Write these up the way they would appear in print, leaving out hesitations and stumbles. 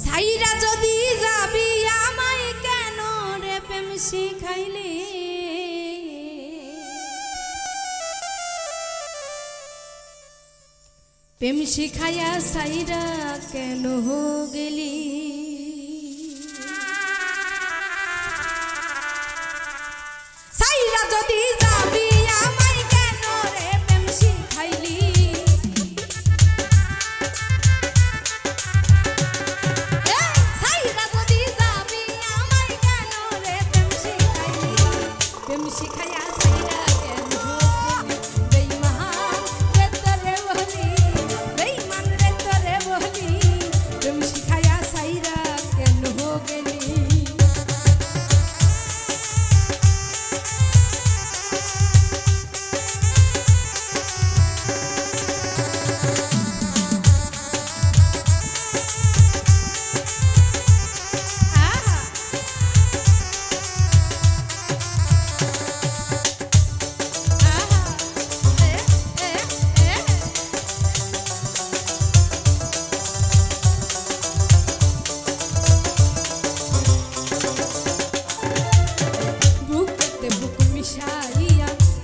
সাইরা যদি যাবি আমায় কেন রে প্রেম শিখাইলি প্রেম শিখাইয়া সাইরা কেন গেলি সাইরা যদি যাবি আমায় কেন রে প্রেম শিখাইলি সাইরা যদি যাবি আমায় কেন রে প্রেম শিখাইলি প্রেম শিখাইয়া সাইরা কেন গেলি বেঈমান রে তোরে বলি বেঈমান রে তোরে বলি প্রেম শিখাইয়া সাইরা কেন গেলি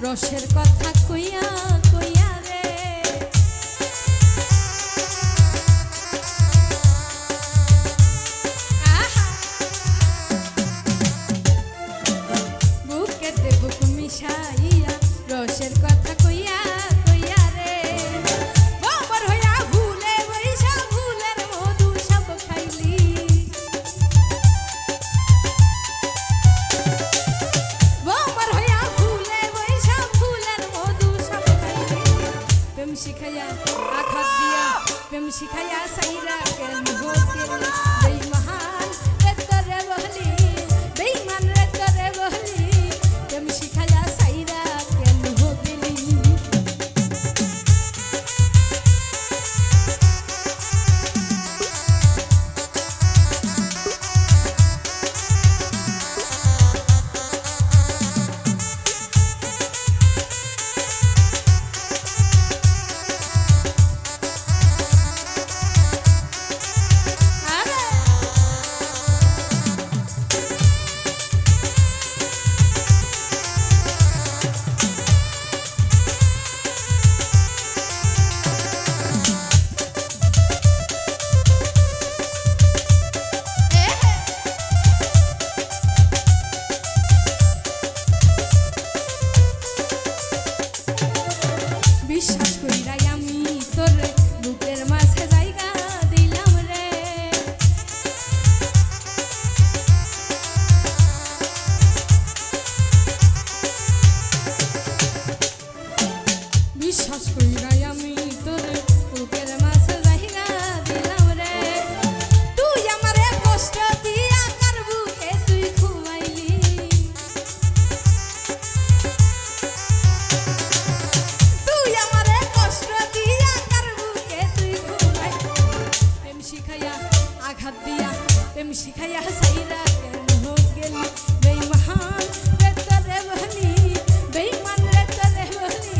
রসের কথা কইয়া কইয়া রে বুকেতে বুক মিশাইয়া রসের কথা কইয়া কইয়া রে বাবার হইয়া ভুলে বৈশা ভুলের মধু সব খাইলি বাবার হইয়া প্রেম শিখাইয়া আঘাত দিয়া প্রেম শিখাইয়া সাইরা কেন গেলি বেঈমান রে তোরে বলি বেঈমান রে তোরে বলি প্রেম শিখাইয়া সাইরা কেন গেলি বিশ্বাস কইরাই আমি তোর বুকের মাঝে জায়গা দিলাম রে বিশ্বাস কইরাই আমি তোর বুকের মাঝে জায়গা দিলাম রে তুই আমারে কষ্ট দিয়া কার বুকে তুই ঘুমাইলি আঘাত দিয়া প্রেম শিখাইয়া সাইরা কেন গেলি বেঈমান রে তোরে বলি বেঈমান রে তোরে বলি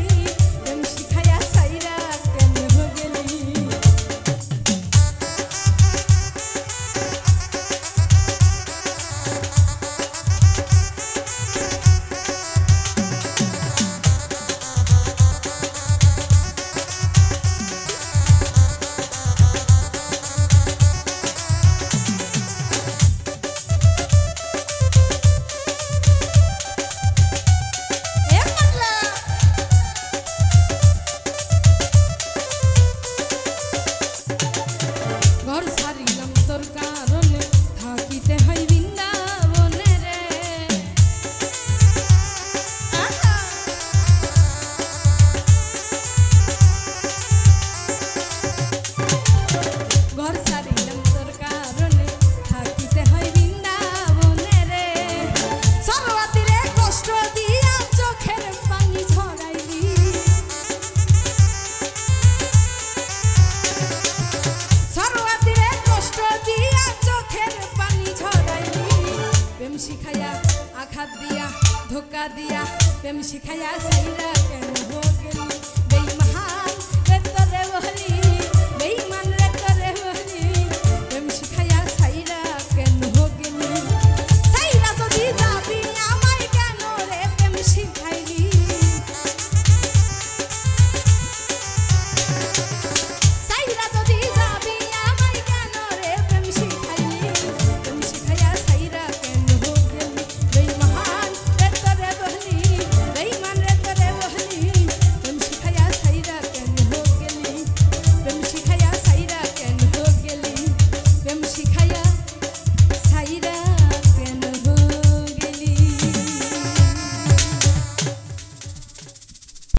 প্রেম শিখাইয়া সাইরা কেন গেলি ঘর ছাড়িলাম তোর কারণে থাকিতে হয় বৃন্দাবনে রে ঘর ছাড়িলাম তোর কারণে থাকিতে হয় বৃন্দাবনে রে সর্বাতিরে কষ্ট দিয়া চোখের পানি ছড়াইলি প্রেম শিখাইয়া আঘাত দিয়া ধোকা দিয়া প্রেম শিখাইয়া সাইরা কেন গেলি